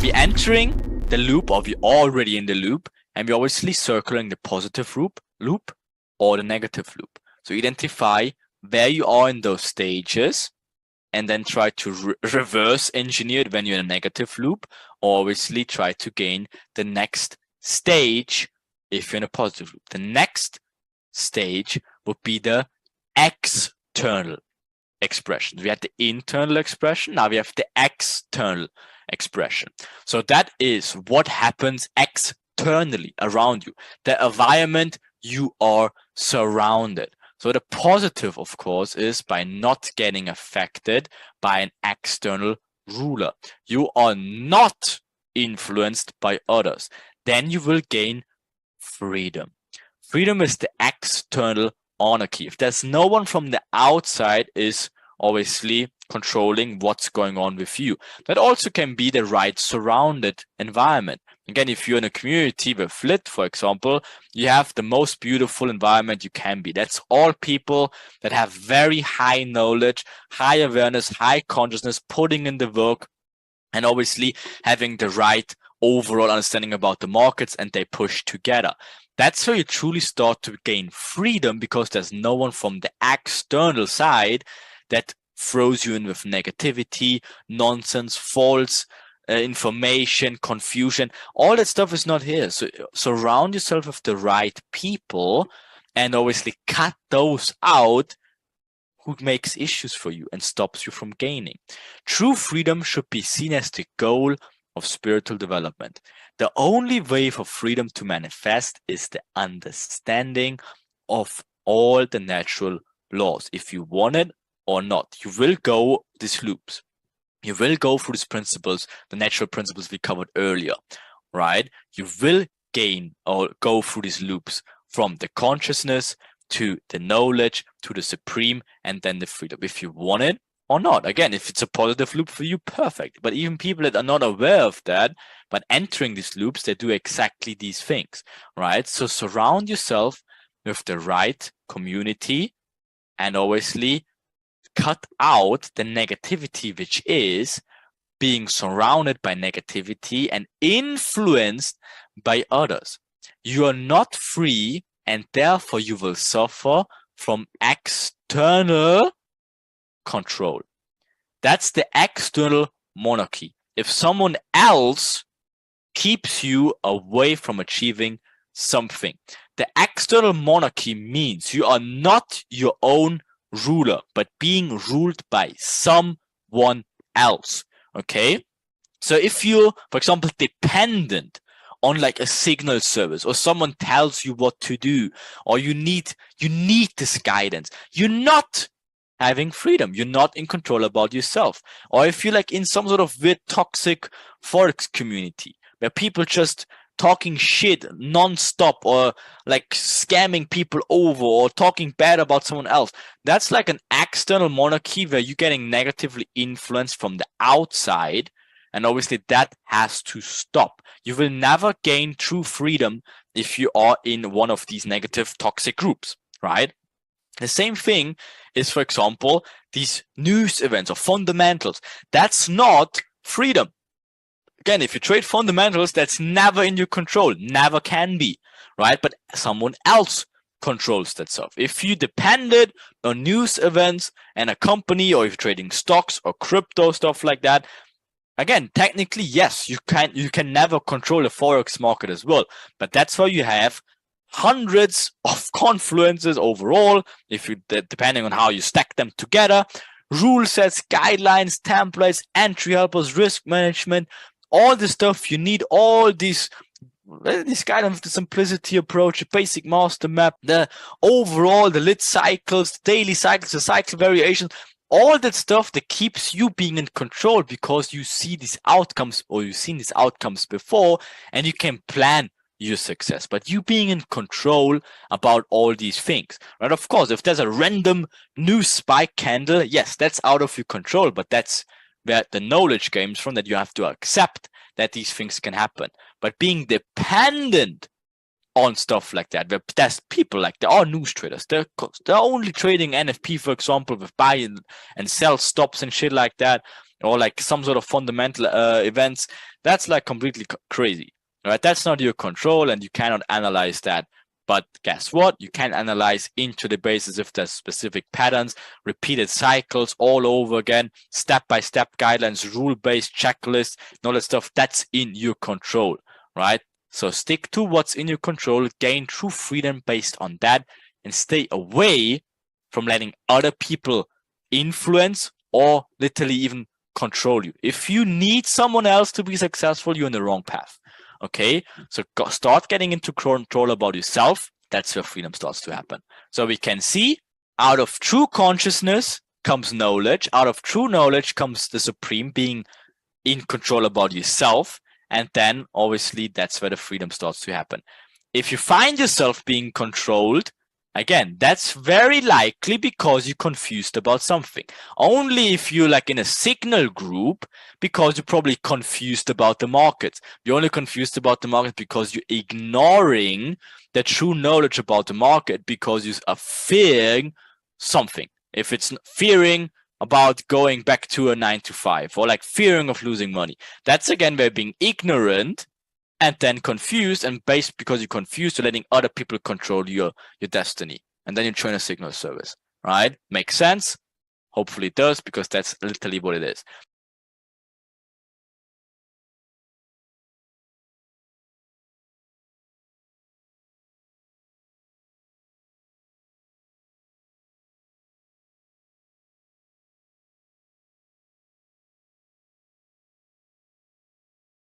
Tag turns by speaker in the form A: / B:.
A: we're entering the loop, or we're already in the loop, and we're obviously circling the positive loop or the negative loop. So identify where you are in those stages, and then try to reverse engineer it when you're in a negative loop, or obviously try to gain the next stage if you're in a positive loop. The next stage would be the external expression. We had the internal expression, now we have the external expression. So that is what happens externally around you, the environment you are surrounded. So the positive, of course, is by not getting affected by an external ruler. You are not influenced by others. Then you will gain freedom. Freedom is the external anarchy. If there's no one from the outside is obviously controlling what's going on with you. That also can be the right surrounded environment. Again, if you're in a community with Lit, for example, you have the most beautiful environment you can be. That's all people that have very high knowledge, high awareness, high consciousness, putting in the work, and obviously having the right overall understanding about the markets, and they push together. That's where you truly start to gain freedom, because there's no one from the external side that throws you in with negativity, nonsense, false information, confusion. All that stuff is not here. So surround yourself with the right people, and obviously cut those out who makes issues for you and stops you from gaining. True freedom should be seen as the goal of spiritual development. The only way for freedom to manifest is the understanding of all the natural laws. If you want it or not, you will go these loops. You will go through these principles, the natural principles we covered earlier, right? You will gain or go through these loops from the consciousness to the knowledge to the supreme, and then the freedom, if you want it or not. Again, if it's a positive loop for you, perfect. But even people that are not aware of that, but entering these loops, they do exactly these things, right? So surround yourself with the right community, and obviously cut out the negativity, which is being surrounded by negativity and influenced by others. You are not free, and therefore you will suffer from external control. That's the external monarchy. If someone else keeps you away from achieving something, the external monarchy means you are not your own ruler, but being ruled by someone else. Okay, so if you're, for example, dependent on like a signal service, or someone tells you what to do, or you need this guidance, you're not having freedom. You're not in control about yourself. Or if you're like in some sort of weird toxic Forex community where people just talking shit non-stop, or like scamming people over, or talking bad about someone else, that's like an external monarchy where you're getting negatively influenced from the outside, and obviously that has to stop. You will never gain true freedom if you are in one of these negative toxic groups, right? The same thing is, for example, these news events or fundamentals. That's not freedom. Again, if you trade fundamentals, that's never in your control, never can be, right? But someone else controls that stuff. If you depended on news events and a company, or if you're trading stocks or crypto, stuff like that, again, technically, yes, you can never control the Forex market as well. But that's why you have hundreds of confluences overall, if you depending on how you stack them together, rule sets, guidelines, templates, entry helpers, risk management, all the stuff you need, all these kind of the simplicity approach, the basic master map, the overall, the lit cycles, the daily cycles, the cycle variations, all that stuff that keeps you being in control, because you see these outcomes, or you've seen these outcomes before, and you can plan your success. But you being in control about all these things, right? Of course, if there's a random new spike candle, yes, that's out of your control, but that's where the knowledge comes from, that you have to accept that these things can happen. But being dependent on stuff like that, where there's people like, there are news traders, they're only trading NFP, for example, with buy and sell stops and shit like that. or like some sort of fundamental events, that's like completely crazy, right? That's not your control and you cannot analyze that. But guess what? You can analyze into the basis if there's specific patterns, repeated cycles all over again, step-by-step guidelines, rule-based checklists, and all that stuff. That's in your control, right? So stick to what's in your control, gain true freedom based on that, and stay away from letting other people influence or literally even control you. If you need someone else to be successful, you're in the wrong path. Okay, so start getting into control about yourself. That's where freedom starts to happen. So we can see out of true consciousness comes knowledge. Out of true knowledge comes the supreme, being in control about yourself. And then obviously that's where the freedom starts to happen. If you find yourself being controlled, again, that's very likely because you're confused about something. Only if you're like in a signal group, because you're probably confused about the market. You're only confused about the market because you're ignoring the true knowledge about the market because you are fearing something. If it's fearing about going back to a 9 to 5 or like fearing of losing money, that's again where being ignorant and then confused, and based because you're confused, you're letting other people control your destiny. And then you join a signal service, right? Makes sense? Hopefully it does, because that's literally what it is.